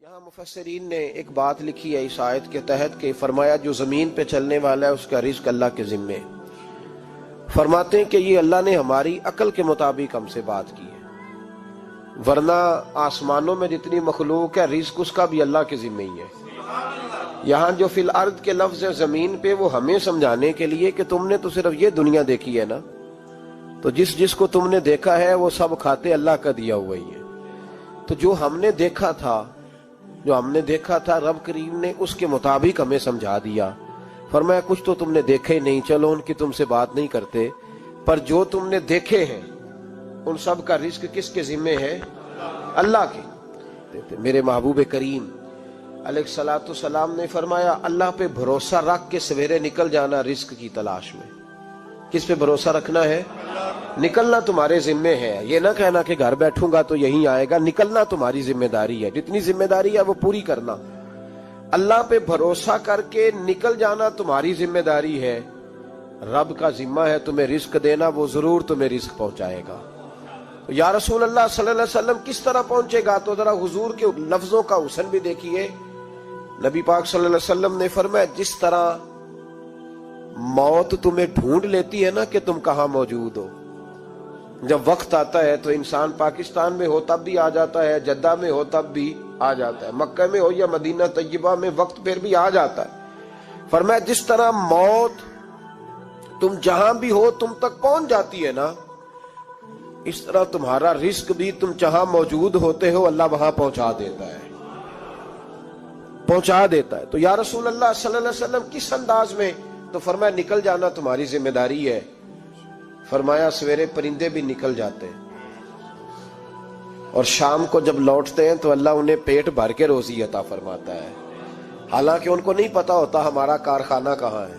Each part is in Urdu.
یہاں مفسرین نے ایک بات لکھی ہے اس آیت کے تحت کہ فرمایا جو زمین پہ چلنے والا ہے اس کا رزق اللہ کے ذمے. فرماتے ہیں کہ یہ اللہ نے ہماری عقل کے مطابق ہم سے بات کی ہے، ورنہ آسمانوں میں جتنی مخلوق ہے رزق اس کا بھی اللہ کے ذمے ہی ہے. یہاں جو فی الارض کے لفظ ہے زمین پہ، وہ ہمیں سمجھانے کے لیے کہ تم نے تو صرف یہ دنیا دیکھی ہے نا، تو جس کو تم نے دیکھا ہے وہ سب کھاتے اللہ کا دیا ہوا ہی ہے. تو جو ہم نے دیکھا تھا رب کریم نے اس کے مطابق ہمیں سمجھا دیا. فرمایا کچھ تو تم نے دیکھے ہی نہیں، چلو ان کی تم سے بات نہیں کرتے، پر جو تم نے دیکھے ہیں ان سب کا رزق کس کے ذمے ہے؟ اللہ کے. میرے محبوب کریم علیہ الصلوۃ والسلام نے فرمایا اللہ پہ بھروسہ رکھ کے سویرے نکل جانا رزق کی تلاش میں. کس پہ بھروسہ رکھنا ہے؟ نکلنا تمہارے ذمے ہے. یہ نہ کہنا کہ گھر بیٹھوں گا تو یہیں آئے گا، نکلنا تمہاری ذمہ داری ہے. جتنی ذمہ داری ہے وہ پوری کرنا. اللہ پہ بھروسہ کر کے نکل جانا تمہاری ذمہ داری ہے. رب کا ذمہ ہے تمہیں رزق دینا، وہ ضرور تمہیں رزق پہنچائے گا. یا رسول اللہ صلی اللہ علیہ وسلم کس طرح پہنچے گا؟ تو ذرا حضور کے لفظوں کا حسن بھی دیکھیے. نبی پاک صلی اللہ علیہ وسلم نے فرمایا جس طرح موت تمہیں ڈھونڈ لیتی ہے نا کہ تم کہاں موجود ہو، جب وقت آتا ہے تو انسان پاکستان میں ہو تب بھی آ جاتا ہے، جدہ میں ہو تب بھی آ جاتا ہے، مکہ میں ہو یا مدینہ طیبہ میں وقت پھر بھی آ جاتا ہے. فرمایا جس طرح موت تم جہاں بھی ہو تم تک پہنچ جاتی ہے نا، اس طرح تمہارا رزق بھی تم جہاں موجود ہوتے ہو اللہ وہاں پہنچا دیتا ہے. تو یا رسول اللہ صلی اللہ علیہ وسلم کس انداز میں؟ تو فرمایا نکل جانا تمہاری ذمہ داری ہے. فرمایا سویرے پرندے بھی نکل جاتے ہیں اور شام کو جب لوٹتے ہیں تو اللہ انہیں پیٹ بھر کے روزی عطا فرماتا ہے. حالانکہ ان کو نہیں پتا ہوتا ہمارا کارخانہ کہاں ہے،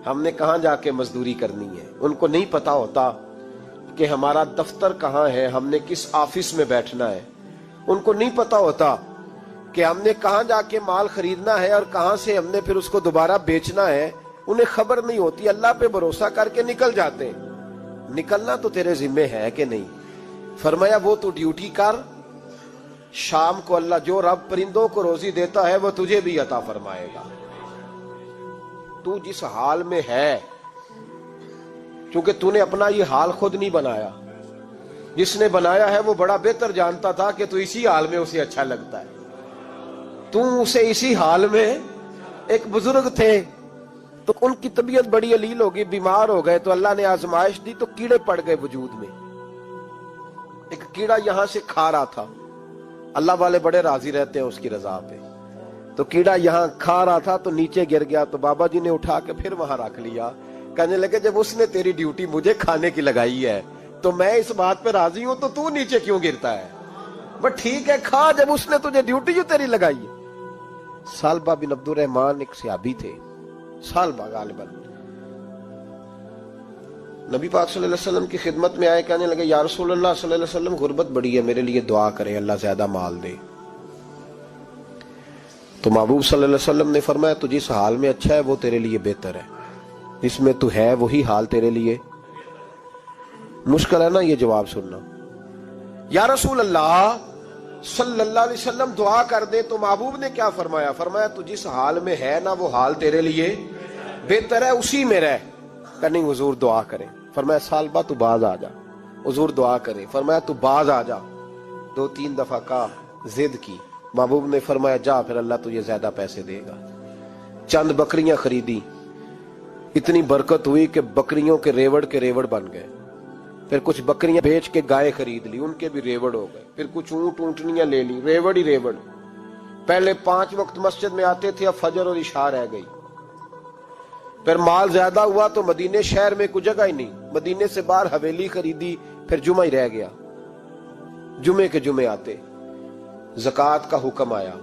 ہم نے کہاں جا کے مزدوری کرنی ہے. ان کو نہیں پتا ہوتا کہ ہمارا دفتر کہاں ہے، ہم نے کس آفس میں بیٹھنا ہے. ان کو نہیں پتا ہوتا کہ ہم نے کہاں جا کے مال خریدنا ہے اور کہاں سے ہم نے پھر اس کو دوبارہ بیچنا ہے. انہیں خبر نہیں ہوتی. اللہ پہ بھروسہ کر کے نکل جاتے ہیں. نکلنا تو تیرے ذمے ہے کہ نہیں؟ فرمایا وہ تو ڈیوٹی کر، شام کو اللہ جو رب پرندوں کو روزی دیتا ہے وہ تجھے بھی عطا فرمائے گا. تو جس حال میں ہے، چونکہ تو نے اپنا یہ حال خود نہیں بنایا، جس نے بنایا ہے وہ بڑا بہتر جانتا تھا کہ تو اسی حال میں اسے اچھا لگتا ہے. تو اسے اسی حال میں، ایک بزرگ تھے تو ان کی طبیعت بڑی علیل ہو گئی، بیمار ہو گئے، تو اللہ نے آزمائش دی تو کیڑے پڑ گئے وجود میں. ایک کیڑا یہاں سے کھا رہا تھا، اللہ والے بڑے راضی رہتے ہیں اس کی رضا پہ. تو کیڑا یہاں کھا رہا تھا تو نیچے گر گیا، تو بابا جی نے اٹھا کے پھر وہاں رکھ لیا. کہنے لگے جب اس نے تیری ڈیوٹی مجھے کھانے کی لگائی ہے تو میں اس بات پہ راضی ہوں، تو نیچے کیوں گرتا ہے؟ بس ٹھیک ہے کھا، جب اس نے تجھے ڈیوٹی جو تیری لگائی ہے. سالبہ بن عبد الرحمن ایک صحابی تھے، سالبہ غالباً نبی پاک صلی اللہ علیہ وسلم کی خدمت میں آئے. کہنے لگے یا رسول اللہ صلی اللہ علیہ وسلم غربت بڑی ہے، میرے لیے دعا کریں اللہ زیادہ مال دے. تو محبوب صلی اللہ علیہ وسلم نے فرمایا تو جس حال میں اچھا ہے وہ تیرے لیے بہتر ہے، جس میں تو ہے وہی حال تیرے لیے. مشکل ہے نا یہ جواب سننا. یا رسول اللہ صلی اللہ علیہ وسلم دعا کر دے. تو محبوب نے کیا فرمایا؟ فرمایا تو جس حال میں ہے نا وہ حال تیرے لیے بہتر ہے، اسی میں رہ. کہ نہیں حضور دعا کریں. فرمایا سالبہ تو باز آ جا. حضور دعا کریں. فرمایا تو باز آ جا. 2-3 دفعہ کا ضد کی. محبوب نے فرمایا جا پھر اللہ تجھے زیادہ پیسے دے گا. چند بکریاں خریدی، اتنی برکت ہوئی کہ بکریوں کے ریوڑ بن گئے. پھر کچھ بکریاں بیچ کے گائے خرید لی، ان کے بھی ریوڑ ہو گئے. پھر کچھ اونٹنیاں لے لی، ریوڑ ہی ریوڑ. پہلے 5 وقت مسجد میں آتے تھے، اب فجر اور عشاء رہ گئی. پھر مال زیادہ ہوا تو مدینے شہر میں کوئی جگہ ہی نہیں، مدینے سے باہر حویلی خریدی، پھر جمعہ ہی رہ گیا. جمعے کے جمعے آتے. زکوٰۃ کا حکم آیا.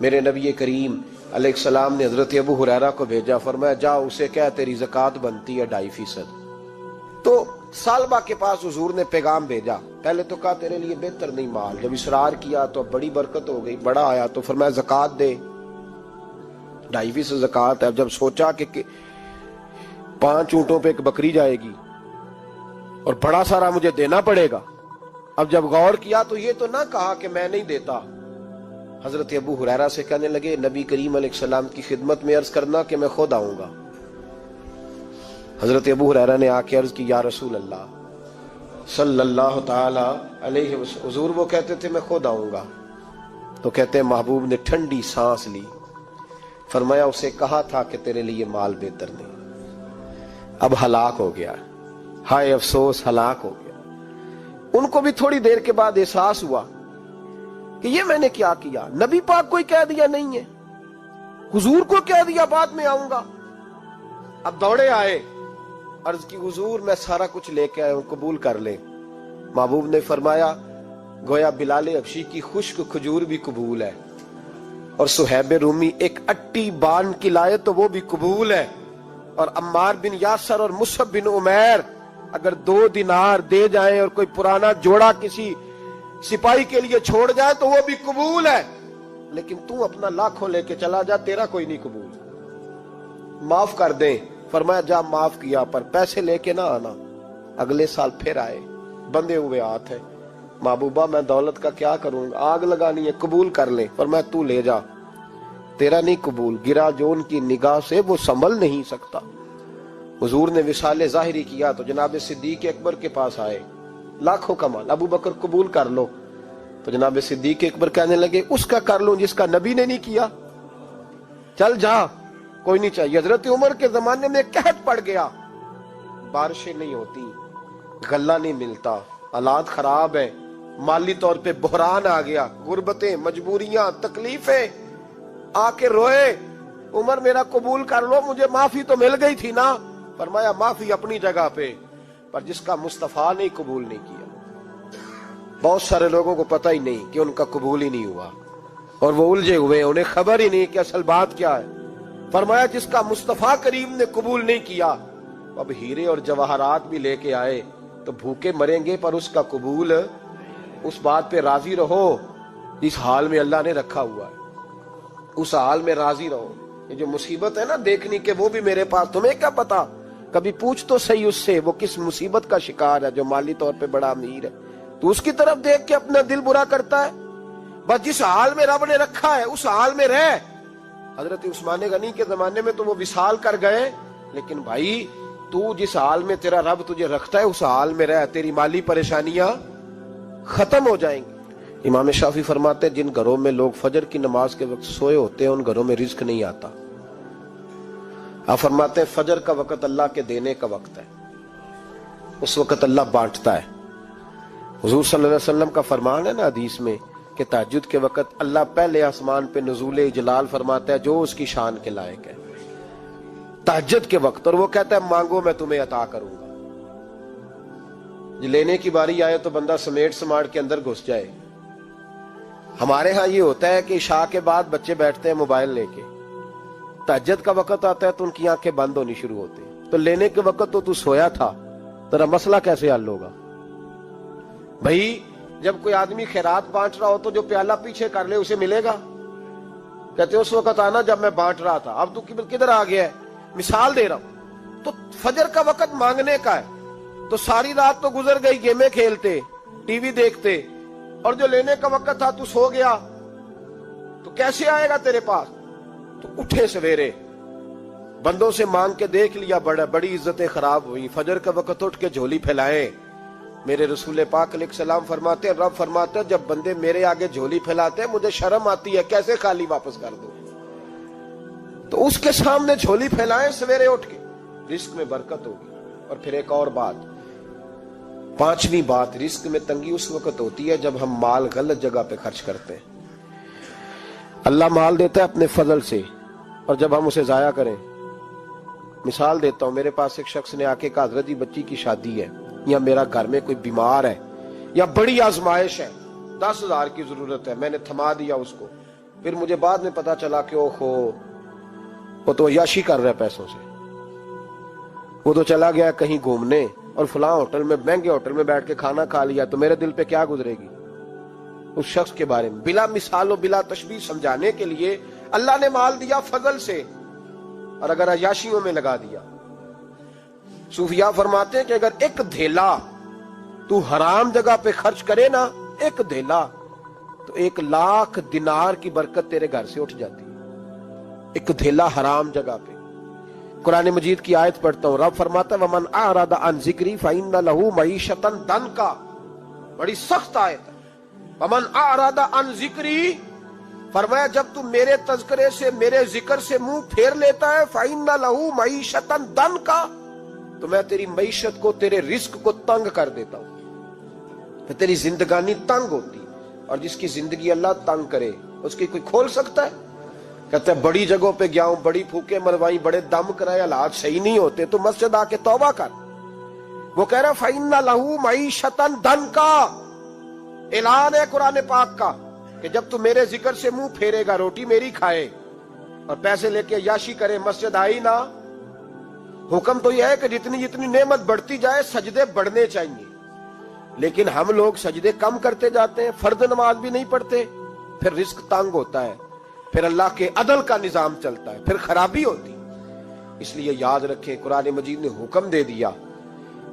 میرے نبی کریم علیہ السلام نے حضرت ابو ہریرہ کو بھیجا. فرمایا جا اسے کہہ تیری زکوٰۃ بنتی ہے 2.5%. تو سالبہ کے پاس حضور نے پیغام بھیجا. پہلے تو کہا تیرے لیے بہتر نہیں مال. جب اصرار کیا تو بڑی برکت ہو گئی، بڑا آیا تو فرمایا زکوٰۃ دے. 2.5% زکوٰۃ ہے. جب سوچا کہ 5 اونٹوں پہ ایک بکری جائے گی اور بڑا سارا مجھے دینا پڑے گا. اب جب غور کیا تو یہ تو نہ کہا کہ میں نہیں دیتا، حضرت ابو ہریرہ سے کہنے لگے نبی کریم علیہ السلام کی خدمت میں عرض کرنا کہ میں خود آؤں گا۔ حضرت ابو ہریرہ نے آ کے عرض کی یا رسول اللہ صلی اللہ تعالی علیہ وسلم، حضور وہ کہتے تھے میں خود آؤں گا۔ تو کہتے ہیں محبوب نے ٹھنڈی سانس لی، فرمایا اسے کہا تھا کہ تیرے لیے مال بہتر نہیں، اب ہلاک ہو گیا، ہائے افسوس ہلاک ہو گیا۔ ان کو بھی تھوڑی دیر کے بعد احساس ہوا کہ یہ میں نے کیا کیا، نبی پاک کو ہی کہہ دیا نہیں ہے، حضور کو کہہ دیا بعد میں آؤں گا۔ اب دوڑے آئے، عرض کی حضور میں سارا کچھ لے کے آیا ہوں، قبول کر لیں۔ محبوب نے فرمایا گویا بلال حبشی کی خشک کھجور بھی قبول ہے، اور صہیب رومی ایک اٹی بان کی لائے تو وہ بھی قبول ہے، اور عمار بن یاسر اور مصعب بن عمیر اگر 2 دینار دے جائیں اور کوئی پرانا جوڑا کسی سپاہی کے لیے چھوڑ جائے تو وہ بھی قبول ہے، لیکن تو اپنا لاکھوں لے کے چلا جا، تیرا کوئی نہیں قبول، معاف کر دیں۔ فرمایا جا معاف کیا، پر پیسے لے کے نہ آنا۔ اگلے سال پھر آئے، بندے ہوئے ہاتھ ہے، محبوبہ میں دولت کا کیا کروں گا، آگ لگانی ہے، قبول کر لیں۔ فرمایا تو لے جا، تیرا نہیں قبول، گرا جو ان کی نگاہ سے وہ سنبھل نہیں سکتا۔ حضور نے وصال ظاہری کیا تو جناب صدیق اکبر کے پاس آئے، لاکھوں کا مال، ابو بکر قبول کر لو۔ تو جناب صدیق اکبر کہنے لگے اس کا کر لوں جس کا نبی نے نہیں کیا، چل جا، کوئی نہیں چاہیے۔ حضرت عمر کے زمانے میں قحط پڑ گیا، بارشیں نہیں ہوتی، غلہ نہیں ملتا، حالات خراب ہیں، مالی طور پہ بحران آ گیا، غربتیں، مجبوریاں، تکلیفیں، آ کے روئے، عمر میرا قبول کر لو، مجھے معافی تو مل گئی تھی نا۔ فرمایا معافی اپنی جگہ پہ، پر جس کا مصطفیٰ نے قبول نہیں کیا۔ بہت سارے لوگوں کو پتہ ہی نہیں کہ ان کا قبول ہی نہیں ہوا، اور وہ الجھے ہوئے، انہیں خبر ہی نہیں کہ اصل بات کیا ہے۔ فرمایا جس کا مصطفیٰ کریم نے قبول نہیں کیا، اب ہیرے اور جواہرات بھی لے کے آئے تو بھوکے مریں گے، پر اس کا قبول، اس بات پہ راضی رہو اس حال میں اللہ نے رکھا ہوا ہے، اس حال میں راضی رہو۔ یہ جو مصیبت ہے نا دیکھنی کہ وہ بھی میرے پاس، تمہیں کیا پتا، کبھی پوچھ تو صحیح اس سے وہ کس مصیبت کا شکار ہے، جو مالی طور پہ بڑا امیر ہے، تو اس کی طرف دیکھ کے اپنا دل برا کرتا ہے۔ بس جس حال میں رب نے رکھا ہے اس حال میں رہ۔ حضرت عثمان غنی کے زمانے میں تو وہ وصال کر گئے، لیکن بھائی تو جس حال میں تیرا رب تجھے رکھتا ہے اس حال میں رہ، تیری مالی پریشانیاں ختم ہو جائیں گی۔ امام شافعی فرماتے ہیں جن گھروں میں لوگ فجر کی نماز کے وقت سوئے ہوتے ہیں ان گھروں میں رزق نہیں آتا۔ آپ فرماتے ہیں فجر کا وقت اللہ کے دینے کا وقت ہے، اس وقت اللہ بانٹتا ہے۔ حضور صلی اللہ علیہ وسلم کا فرمان ہے نا حدیث میں کہ تہجد کے وقت اللہ پہلے آسمان پہ نزول جلال فرماتا ہے جو اس کی شان کے لائق ہے تہجد کے وقت، اور وہ کہتا ہے مانگو میں تمہیں عطا کروں گا۔ لینے کی باری آئے تو بندہ سمیٹ سماٹ کے اندر گھس جائے۔ ہمارے ہاں یہ ہوتا ہے کہ عشاء کے بعد بچے بیٹھتے ہیں موبائل لے کے، تہجد کا وقت آتا ہے تو ان کی آنکھیں بند ہونی شروع ہوتی ہیں، تو لینے کے وقت تو سویا تھا، تیرا مسئلہ کیسے حل ہوگا؟ بھائی جب کوئی آدمی خیرات بانٹ رہا ہو تو جو پیالہ پیچھے کر لے اسے ملے گا؟ کہتے اس وقت آنا جب میں بانٹ رہا تھا، اب تو کدھر آ گیا ہے؟ مثال دے رہا ہوں۔ تو فجر کا وقت مانگنے کا ہے، تو ساری رات تو گزر گئی گیمیں کھیلتے، ٹی وی دیکھتے، اور جو لینے کا وقت تھا تو سو گیا، تو کیسے آئے گا تیرے پاس؟ تو اٹھے سویرے، بندوں سے مانگ کے دیکھ لیا، بڑی عزتیں خراب ہوئی، فجر کا وقت اٹھ کے جھولی پھیلائے۔ میرے رسول پاک علیہ السلام فرماتے ہیں، رب فرماتے ہیں جب بندے میرے آگے جھولی پھیلاتے ہیں مجھے شرم آتی ہے، کیسے خالی واپس کر دوں؟ تو اس کے سامنے جھولی پھیلائیں سویرے اٹھ کے، رزق میں برکت ہوگی۔ اور پھر ایک اور بات، 5ویں بات، رزق میں تنگی اس وقت ہوتی ہے جب ہم مال غلط جگہ پہ خرچ کرتے ہیں۔ اللہ مال دیتا ہے اپنے فضل سے، اور جب ہم اسے ضائع کریں، مثال دیتا ہوں، میرے پاس ایک شخص نے آ کے کہا حضرت جی بچی کی شادی ہے، یا میرا گھر میں کوئی بیمار ہے، یا بڑی آزمائش ہے، 10,000 کی ضرورت ہے، میں نے تھما دیا اس کو، پھر مجھے بعد میں پتا چلا کہ وہ تو عیاشی کر رہا ہے پیسوں سے، وہ تو چلا گیا کہیں گھومنے اور فلاں ہوٹل میں، مہنگے ہوٹل میں بیٹھ کے کھانا کھا لیا، تو میرے دل پہ کیا گزرے گی؟ اس شخص کے بارے میں بلا مثال و بلا تشبیہ سمجھانے کے لیے اللہ نے مال دیا فضل سے، اور اگر عیاشیوں میں لگا دیا۔ صوفیاء فرماتے ہیں کہ اگر ایک دھیلا تو حرام جگہ پہ خرچ کرے نا، ایک دھیلا، تو 1,00,000 دینار کی برکت تیرے گھر سے اٹھ جاتی ہے، ایک دھیلا حرام جگہ پہ۔ قرآن مجید کی آیت پڑھتا ہوں، رب فرماتا ہے وَمَنْ أَعْرَضَ عَنْ ذِكْرِي فَإِنَّ لَهُ مَعِيشَةً ضَنْكًا، بڑی سخت آیت ہے۔ وَمَنْ أَعْرَضَ عَنْ ذِكْرِي، فرمایا جب تو میرے تذکرے سے، میرے ذکر سے منہ پھیر لیتا ہے، فَإِنَّ لَهُ مَعِيشَةً ضَنْكًا، تو میں تیری معیشت کو، تیرے رزق کو تنگ کر دیتا ہوں، پھر تیری زندگانی تنگ ہوتی، اور جس کی زندگی اللہ تنگ کرے اس کی کوئی کھول سکتا ہے؟ کہتا ہے بڑی جگہوں پہ گیا ہوں، بڑی پھوکے مروائی، بڑے دم کرائے، حالات صحیح نہیں ہوتے، تو مسجد آ کے توبہ کر۔ وہ کہہ رہا فَإِنَّ لَهُ مَعِيشَةً ضَنْكًا، اعلان ہے قرآن پاک کا کہ جب تو میرے ذکر سے منہ پھیرے گا، روٹی میری کھائے اور پیسے لے کے عیاشی کرے، مسجد آئی نہ۔ حکم تو یہ ہے کہ جتنی جتنی نعمت بڑھتی جائے سجدے بڑھنے چاہیے، لیکن ہم لوگ سجدے کم کرتے جاتے ہیں، فرض نماز بھی نہیں پڑھتے، پھر رزق تنگ ہوتا ہے، پھر اللہ کے عدل کا نظام چلتا ہے، پھر خرابی ہوتی۔ اس لیے یاد رکھیں قرآن مجید نے حکم دے دیا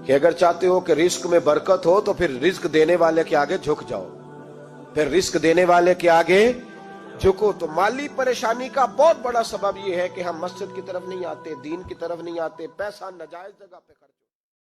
کہ اگر چاہتے ہو کہ رزق میں برکت ہو تو پھر رزق دینے والے کے آگے جھک جاؤ، پھر رزق دینے والے کے آگے جھکو۔ تو مالی پریشانی کا بہت بڑا سبب یہ ہے کہ ہم مسجد کی طرف نہیں آتے، دین کی طرف نہیں آتے، پیسہ ناجائز جگہ پہ